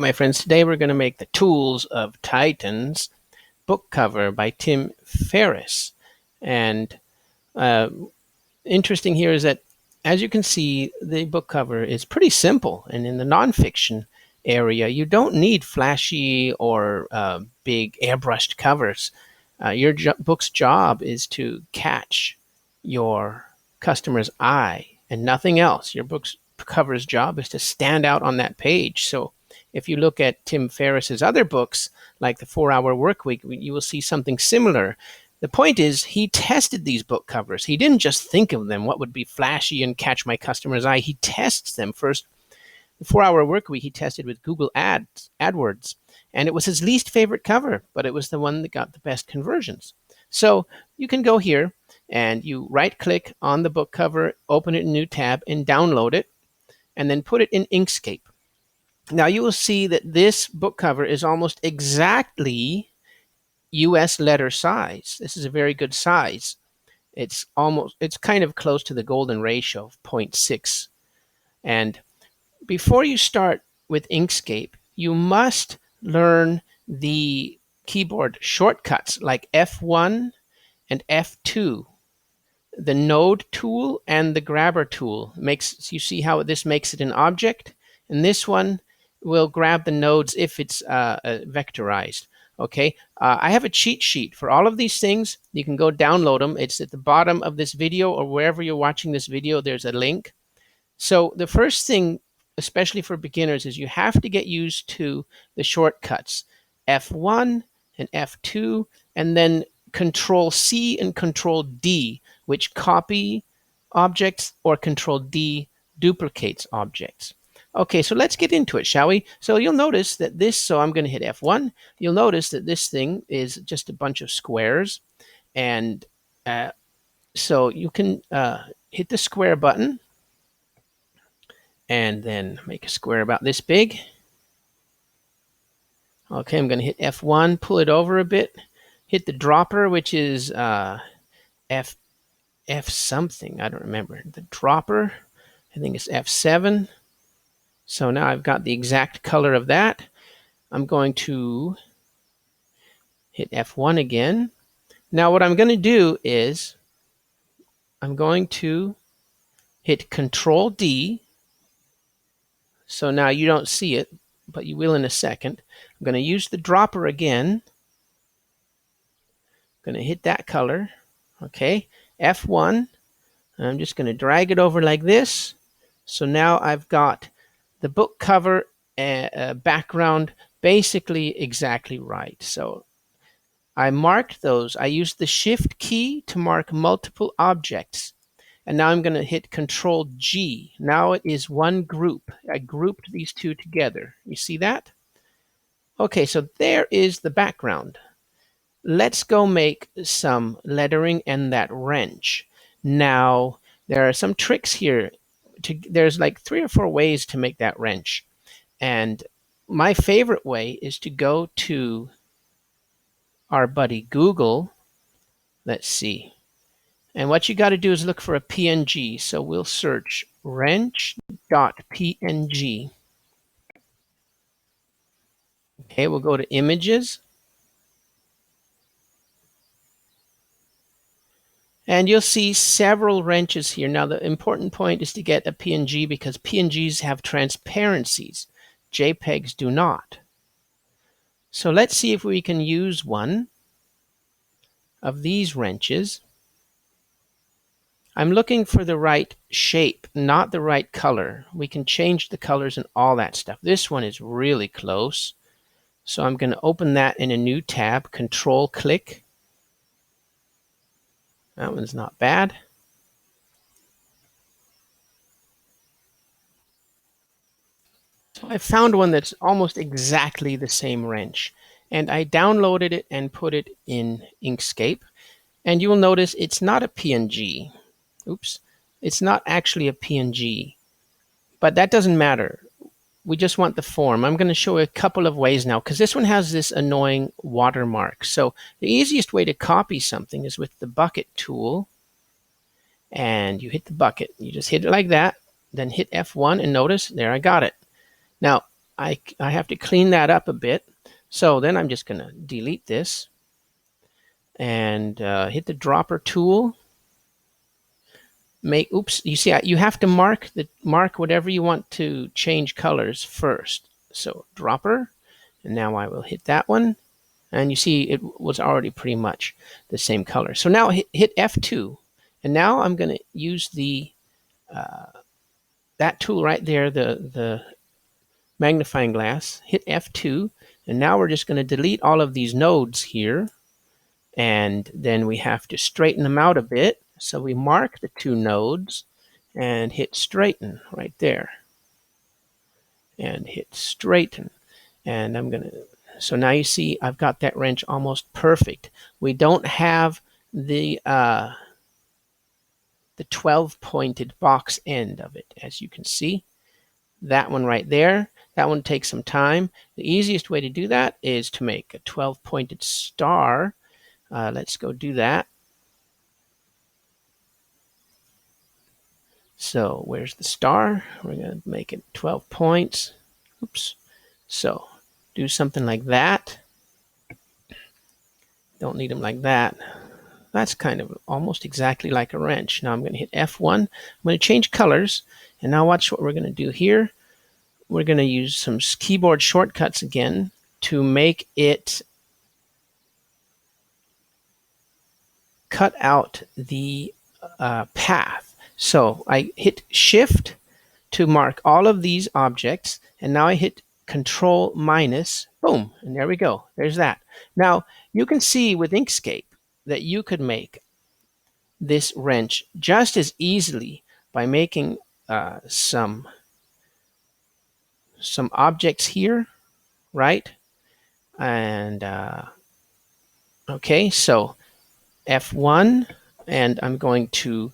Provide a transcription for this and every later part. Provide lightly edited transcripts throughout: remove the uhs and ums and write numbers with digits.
My friends, today we're going to make the Tools of Titans book cover by Tim Ferriss. And interesting here is that, as you can see, the book cover is pretty simple. And in the nonfiction area, you don't need flashy or big airbrushed covers. Your book's job is to catch your customer's eye and nothing else. Your book's cover's job is to stand out on that page. So if you look at Tim Ferriss's other books, like The 4-Hour Workweek, you will see something similar. The point is, he tested these book covers. He didn't just think of them, what would be flashy and catch my customer's eye. He tests them first. The 4-Hour Workweek he tested with Google AdWords, and it was his least favorite cover, but it was the one that got the best conversions. So you can go here and you right-click on the book cover, open it in a new tab, and download it, and then put it in Inkscape. Now you will see that this book cover is almost exactly US letter size. This is a very good size. It's kind of close to the golden ratio of 0.6. And before you start with Inkscape, you must learn the keyboard shortcuts like F1 and F2. The node tool and the grabber tool you see how this makes it an object, and this one will grab the nodes if it's vectorized. Okay, I have a cheat sheet for all of these things. You can go download them. It's at the bottom of this video, or wherever you're watching this video, there's a link. So the first thing, especially for beginners, is you have to get used to the shortcuts, F1 and F2, and then Control C and Control D, which copy objects, or Control D duplicates objects. Okay, so let's get into it, shall we? So you'll notice that I'm going to hit F1. You'll notice that this thing is just a bunch of squares. And so you can hit the square button and then make a square about this big. Okay, I'm going to hit F1, pull it over a bit. Hit the dropper, which is F something. I don't remember. The dropper, I think it's F7. So now I've got the exact color of that. I'm going to hit F1 again. Now what I'm going to do is I'm going to hit Control D. So now you don't see it, but you will in a second. I'm going to use the dropper again. I'm going to hit that color. Okay, F1. And I'm just going to drag it over like this. So now I've got the book cover background basically exactly right. So I marked those. I used the Shift key to mark multiple objects. And now I'm going to hit Control G. Now it is one group. I grouped these two together. You see that? Okay, so there is the background. Let's go make some lettering and that wrench. Now, there are some tricks here. There's like 3 or 4 ways to make that wrench. And my favorite way is to go to our buddy Google. Let's see. And what you got to do is look for a PNG. So we'll search wrench.png. Okay, we'll go to images. And you'll see several wrenches here. Now, the important point is to get a PNG because PNGs have transparencies. JPEGs do not. So let's see if we can use one of these wrenches. I'm looking for the right shape, not the right color. We can change the colors and all that stuff. This one is really close. So I'm going to open that in a new tab, Control click. That one's not bad. So I found one that's almost exactly the same wrench. And I downloaded it and put it in Inkscape. And you will notice it's not a PNG. Oops. It's not actually a PNG. But that doesn't matter. We just want the form. I'm going to show you a couple of ways now because this one has this annoying watermark. So the easiest way to copy something is with the bucket tool. And you hit the bucket. You just hit it like that. Then hit F1 and notice there I got it. Now I have to clean that up a bit. So then I'm just going to delete this and hit the dropper tool. Oops, you see, you have to mark whatever you want to change colors first. So dropper, and now I will hit that one. And you see it was already pretty much the same color. So now hit F2. And now I'm going to use that tool right there, the magnifying glass. Hit F2. And now we're just going to delete all of these nodes here. And then we have to straighten them out a bit. So we mark the two nodes and hit straighten right there. And hit straighten. And I'm going to, so now you see I've got that wrench almost perfect. We don't have the 12-pointed box end of it, as you can see. That one right there, that one takes some time. The easiest way to do that is to make a 12-pointed star. Let's go do that. So where's the star? We're going to make it 12 points. Oops. So do something like that. Don't need them like that. That's kind of almost exactly like a wrench. Now I'm going to hit F1. I'm going to change colors. And now watch what we're going to do here. We're going to use some keyboard shortcuts again to make it cut out the path. So I hit Shift to mark all of these objects, and now I hit Control minus, boom, and there we go. There's that. Now you can see with Inkscape that you could make this wrench just as easily by making some objects here, right? And okay, so F1, and I'm going to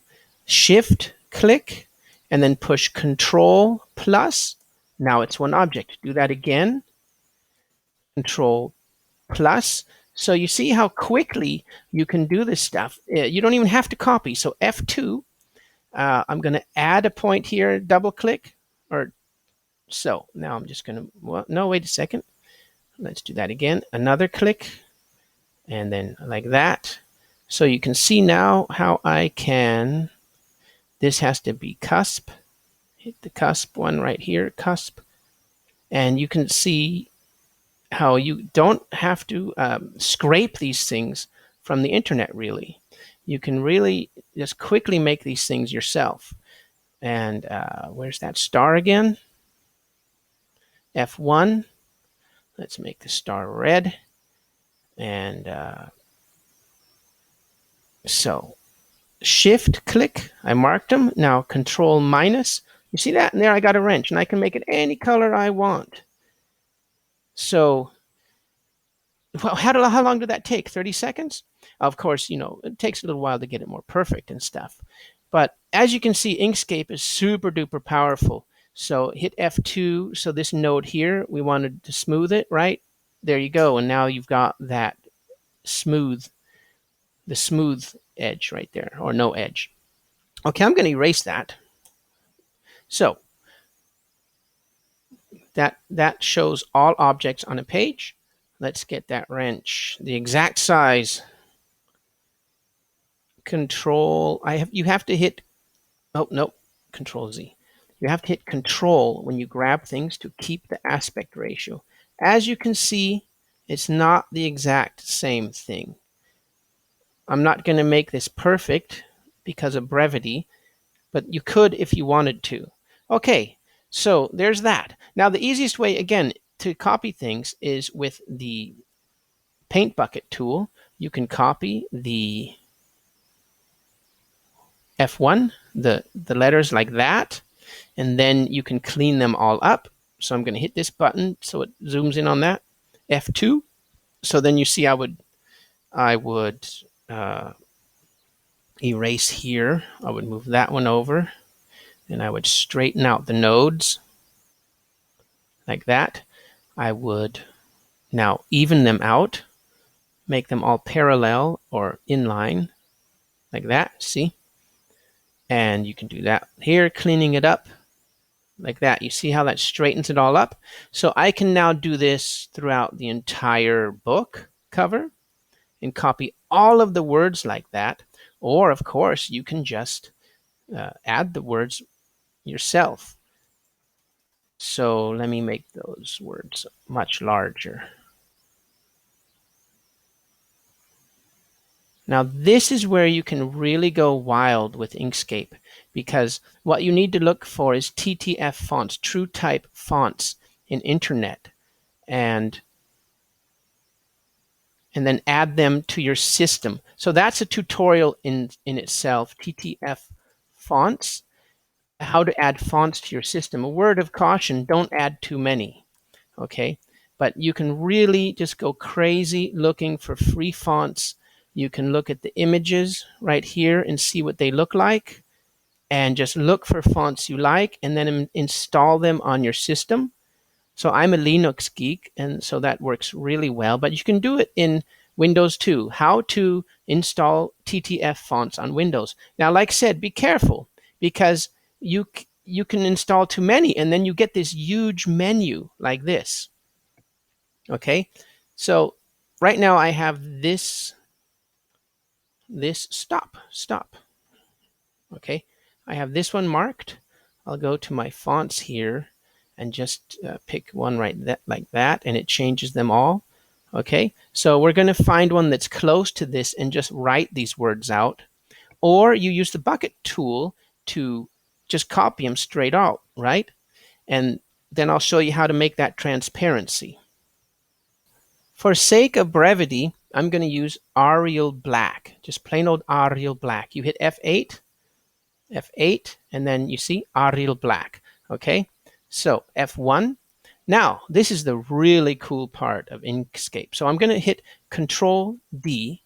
Shift click and then push Control plus. Now it's one object. Do that again. Control plus. So you see how quickly you can do this stuff. You don't even have to copy. So F2, I'm going to add a point here, double click, or so. Now I'm just going to, well, no, wait a second. Let's do that again. Another click, and then like that. So you can see now how I can, this has to be cusp. Hit the cusp one right here, cusp. And you can see how you don't have to scrape these things from the internet, really. You can really just quickly make these things yourself. And where's that star again? F1. Let's make the star red. And so Shift click, I marked them. Now Control minus. You see that? And there I got a wrench, and I can make it any color I want. So, well, how long did that take? 30 seconds? Of course, you know, it takes a little while to get it more perfect and stuff. But as you can see, Inkscape is super duper powerful. So hit F2. So this node here, we wanted to smooth it, right? There you go. And now you've got that smooth, the smooth edge right there, or no edge. Okay, I'm going to erase that. So that shows all objects on a page. Let's get that wrench, the exact size. Control, you have to hit, oh, no, Control Z. You have to hit Control when you grab things to keep the aspect ratio. As you can see, it's not the exact same thing. I'm not going to make this perfect because of brevity, but you could if you wanted to. Okay, so there's that. Now the easiest way, again, to copy things is with the paint bucket tool. You can copy the F1, the letters like that, and then you can clean them all up. So I'm going to hit this button so it zooms in on that. F2. So then you see I would erase here. I would move that one over, and I would straighten out the nodes like that. I would now even them out, make them all parallel or inline like that, see? And you can do that here, cleaning it up. like that. You see how that straightens it all up? So I can now do this throughout the entire book cover and copy all of the words like that. Or, of course, you can just add the words yourself. So let me make those words much larger. Now, this is where you can really go wild with Inkscape, because what you need to look for is TTF fonts, true type fonts in internet, and then add them to your system. So that's a tutorial in itself, TTF fonts, how to add fonts to your system. A word of caution, don't add too many, okay? But you can really just go crazy looking for free fonts. You can look at the images right here and see what they look like, and just look for fonts you like and then install them on your system. So I'm a Linux geek, and so that works really well. But you can do it in Windows too. How to install TTF fonts on Windows. Now, like I said, be careful, because you can install too many, and then you get this huge menu like this. Okay, so right now I have this stop. Okay, I have this one marked. I'll go to my fonts here and just pick one like that, and it changes them all. Okay, so we're going to find one that's close to this and just write these words out. Or you use the bucket tool to just copy them straight out, right? And then I'll show you how to make that transparency. For sake of brevity, I'm going to use Arial Black, just plain old Arial Black. You hit F8, and then you see Arial Black. Okay, so F1. Now, this is the really cool part of Inkscape. So I'm going to hit Control D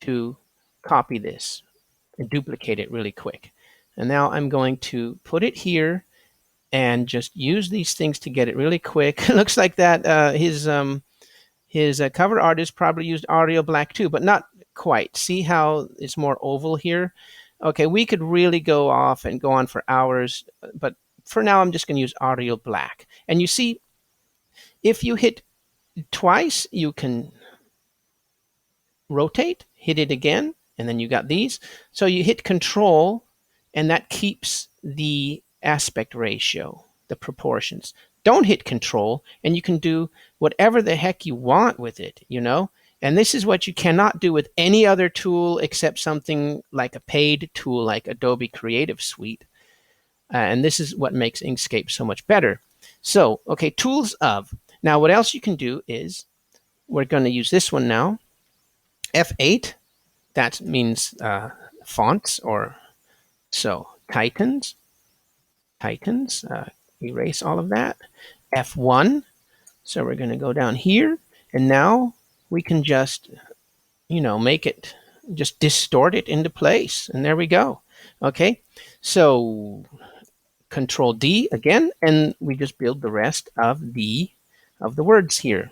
to copy this and duplicate it really quick. And now I'm going to put it here and just use these things to get it really quick. It looks like that his cover artist probably used Arial Black too, but not quite. See how it's more oval here? Okay, we could really go off and go on for hours, but for now I'm just going to use Arial Black. And you see, if you hit twice, you can rotate, hit it again, and then you got these. So you hit Control, and that keeps the aspect ratio, the proportions. Don't hit Control, and you can do whatever the heck you want with it, you know? And this is what you cannot do with any other tool except something like a paid tool like Adobe Creative Suite. And this is what makes Inkscape so much better. So, okay, tools of. Now, what else you can do is, we're going to use this one now. F8, that means fonts, or so Titans, erase all of that. F1, so we're going to go down here, and now we can just, make it, just distort it into place, and there we go. Okay, so Control D again, and we just build the rest of the words here.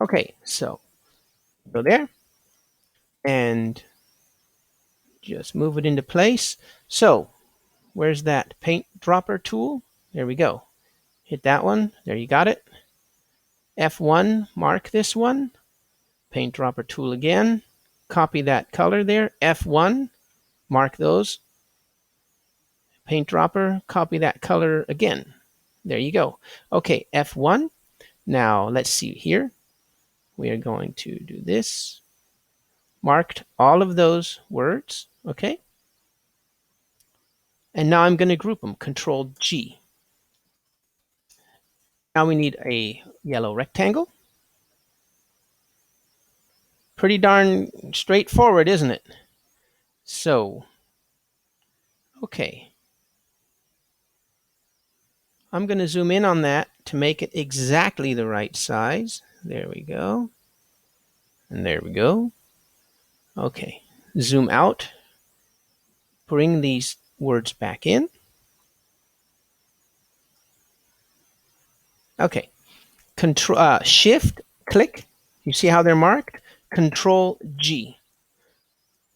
Okay, so go there and just move it into place. So where's that paint dropper tool? There we go. Hit that one. There, you got it. F1, mark this one. Paint dropper tool again. Copy that color there. F1, mark those. Paint dropper, copy that color again. There you go. Okay, F1. Now let's see here. We are going to do this. Marked all of those words. Okay. And now I'm going to group them. Control G. Now we need a yellow rectangle. Pretty darn straightforward, isn't it? So, okay. I'm going to zoom in on that to make it exactly the right size. There we go. And there we go. Okay. Zoom out. Bring these words back in. Okay. Control Shift click. You see how they're marked? Control G.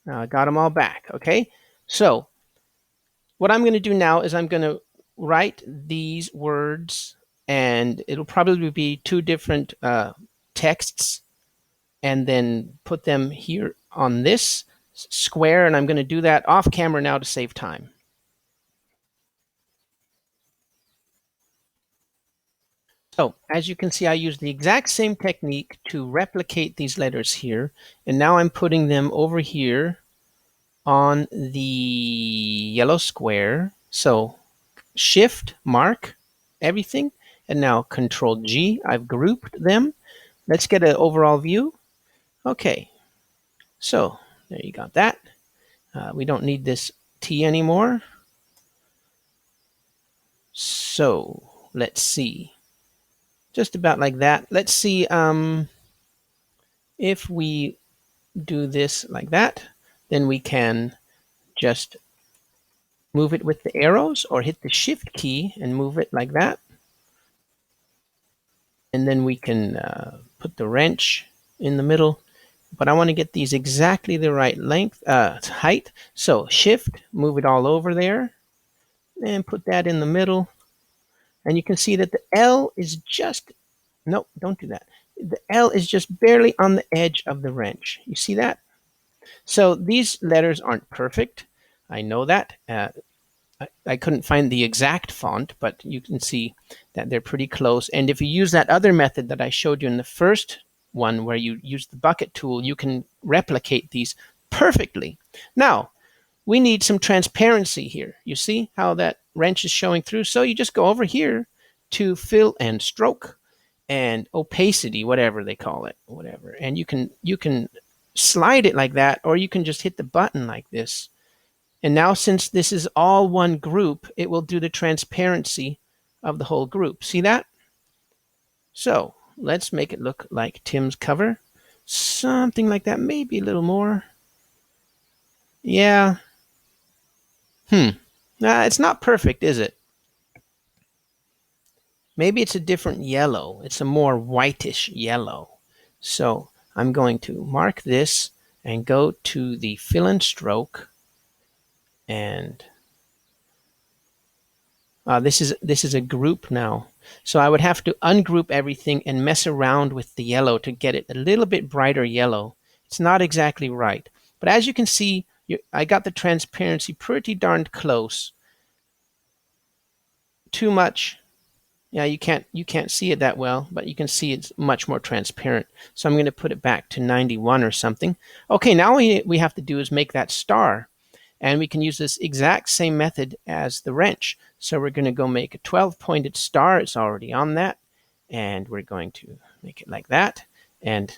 Now I got them all back. Okay. So what I'm going to do now is I'm going to write these words, and it'll probably be two different texts, and then put them here on this square. And I'm going to do that off camera now to save time. So as you can see, I used the exact same technique to replicate these letters here. And now I'm putting them over here on the yellow square. So Shift, mark everything. And now Control G, I've grouped them. Let's get an overall view. Okay, so there you got that. We don't need this T anymore. So let's see. Just about like that. Let's see if we do this like that, then we can just move it with the arrows or hit the shift key and move it like that. And then we can put the wrench in the middle. But I want to get these exactly the right length, height. So shift, move it all over there, and put that in the middle. And you can see that the L is just, no, don't do that. The L is just barely on the edge of the wrench. You see that? So these letters aren't perfect. I know that. I couldn't find the exact font, but you can see that they're pretty close. And if you use that other method that I showed you in the first one, where you use the bucket tool, you can replicate these perfectly. Now, we need some transparency here. You see how that wrench is showing through? So you just go over here to fill and stroke and opacity, whatever they call it, whatever. And you can slide it like that, or you can just hit the button like this. And now, since this is all one group, it will do the transparency of the whole group. See that? So let's make it look like Tim's cover. Something like that, maybe a little more. Yeah. It's not perfect, is it? Maybe it's a different yellow. It's a more whitish yellow. So I'm going to mark this and go to the fill and stroke. And this is a group now. So I would have to ungroup everything and mess around with the yellow to get it a little bit brighter yellow. It's not exactly right. But as you can see, I got the transparency pretty darned close. Too much. Yeah, you can't see it that well, but you can see it's much more transparent. So I'm going to put it back to 91 or something. Okay, now we have to do is make that star. And we can use this exact same method as the wrench. So we're going to go make a 12-pointed star. It's already on that. And we're going to make it like that. And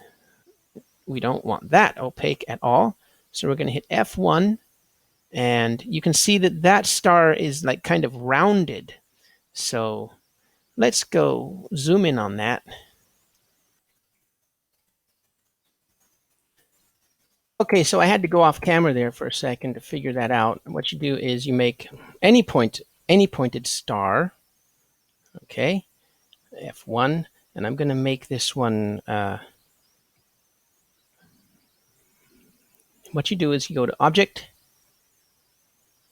we don't want that opaque at all. So we're going to hit F1. And you can see that that star is like kind of rounded. So let's go zoom in on that. Okay, so I had to go off camera there for a second to figure that out. What you do is you make any pointed star. Okay, F1, and I'm going to make this one. What you do is you go to Object,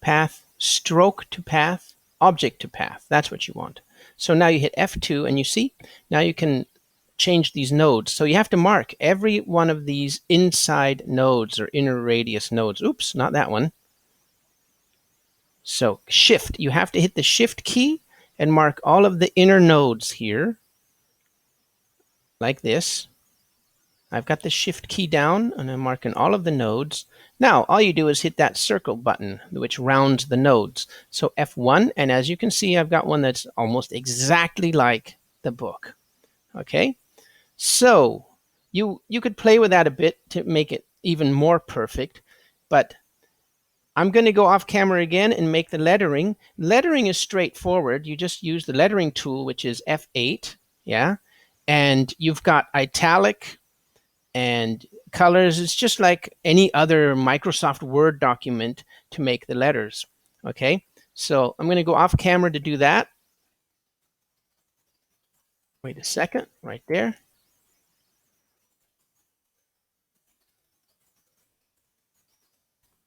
Path, Stroke to Path, Object to Path. That's what you want. So now you hit F2, and you see now you can change these nodes. So you have to mark every one of these inside nodes or inner radius nodes. Oops, not that one. So shift, you have to hit the shift key and mark all of the inner nodes here like this. I've got the shift key down and I'm marking all of the nodes. Now all you do is hit that circle button which rounds the nodes. So F1, and as you can see I've got one that's almost exactly like the book. Okay, so you could play with that a bit to make it even more perfect, but I'm going to go off camera again and make the lettering. Lettering is straightforward. You just use the lettering tool, which is F8, yeah? And you've got italic and colors. It's just like any other Microsoft Word document to make the letters, okay? So I'm going to go off camera to do that. Wait a second, right there.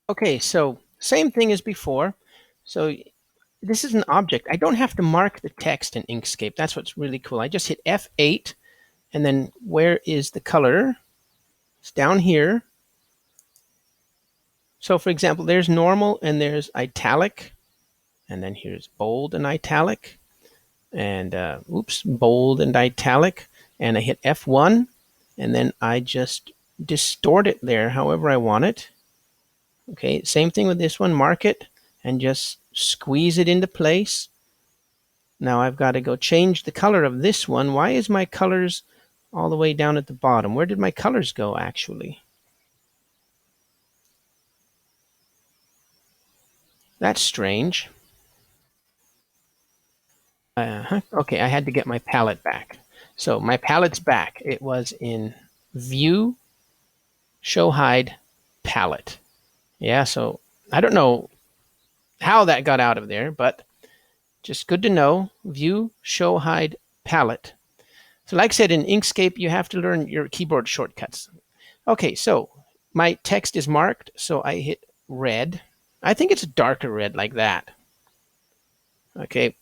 Okay, so same thing as before. So this is an object. I don't have to mark the text in Inkscape. That's what's really cool. I just hit F8, and then where is the color? It's down here. So for example, there's normal and there's italic, and then here's bold and italic, and oops, bold and italic, and I hit F1, and then I just distort it there however I want it. Okay, same thing with this one, mark it, and just squeeze it into place. Now I've got to go change the color of this one. Why is my colors all the way down at the bottom? Where did my colors go actually? That's strange. Okay, I had to get my palette back. So my palette's back. It was in View, Show Hide, Palette. Yeah, so I don't know how that got out of there, but just good to know. View, Show, Hide, Palette. So like I said, in Inkscape, you have to learn your keyboard shortcuts. Okay, so my text is marked, so I hit red. I think it's a darker red like that. Okay,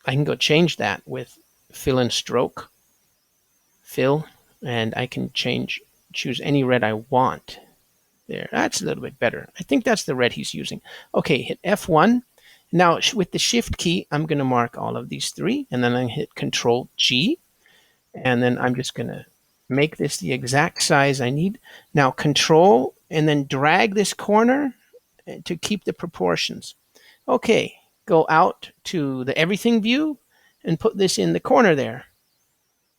I can go change that with fill and stroke. Fill, and I can choose any red I want. There, that's a little bit better. I think that's the red he's using. Okay, hit F1. Now with the shift key, I'm going to mark all of these three, and then I hit Control G, and then I'm just going to make this the exact size I need. Now Control, and then drag this corner to keep the proportions. Okay, go out to the everything view and put this in the corner there.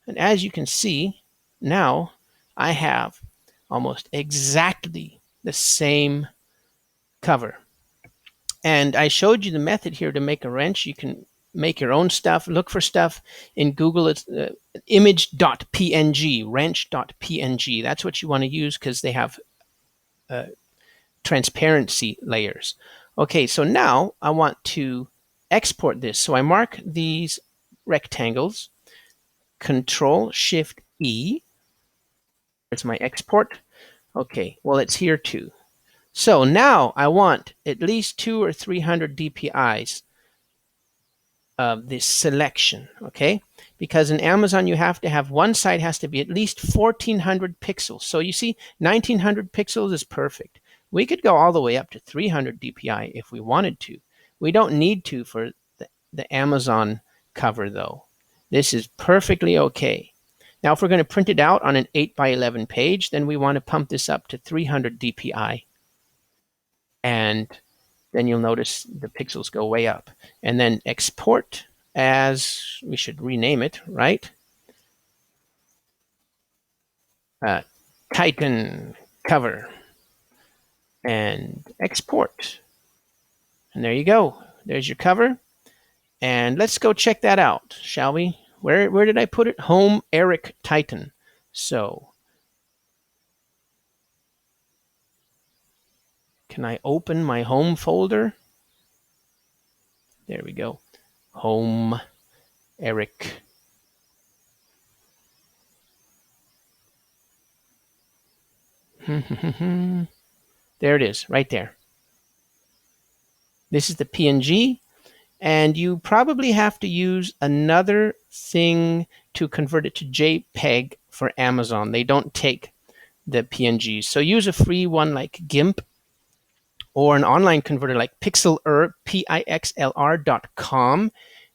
And as you can see, now I have almost exactly the same cover. And I showed you the method here to make a wrench. You can make your own stuff. Look for stuff in Google. It's image.png, wrench.png. That's what you want to use because they have transparency layers. Okay, so now I want to export this. So I mark these rectangles, Control Shift E. It's my export. Okay, well, it's here too. So now I want at least 200 or 300 DPIs of this selection, okay? Because in Amazon, you have to have one side has to be at least 1400 pixels. So you see, 1900 pixels is perfect. We could go all the way up to 300 DPI if we wanted to. We don't need to for the Amazon cover, though. This is perfectly okay. Now, if we're going to print it out on an 8x11 page, then we want to pump this up to 300 DPI. And then you'll notice the pixels go way up. And then export as, we should rename it, right? Titan cover. And export. And there you go. There's your cover. And let's go check that out, shall we? Where did I put it? Home Eric Titan. So can I open my home folder? There we go. Home Eric. There it is, right there. This is the PNG, and you probably have to use another thing to convert it to JPEG for Amazon. They don't take the PNGs. So use a free one like GIMP or an online converter like Pixlr, pixlr.com,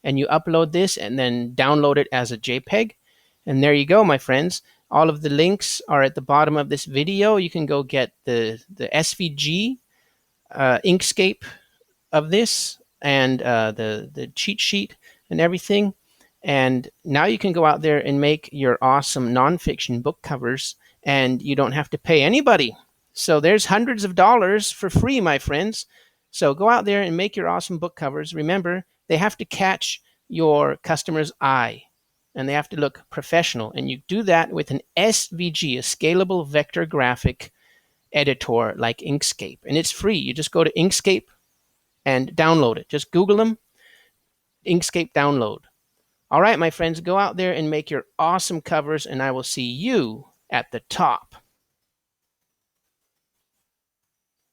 and you upload this and then download it as a JPEG. And there you go, my friends. All of the links are at the bottom of this video. You can go get the SVG Inkscape of this and the cheat sheet and everything. And now you can go out there and make your awesome nonfiction book covers, and you don't have to pay anybody. So there's hundreds of dollars for free, my friends. So go out there and make your awesome book covers. Remember, they have to catch your customer's eye, and they have to look professional. And you do that with an SVG, a scalable vector graphic editor like Inkscape. And it's free. You just go to Inkscape and download it. Just Google them, Inkscape download. All right, my friends, go out there and make your awesome covers, and I will see you at the top.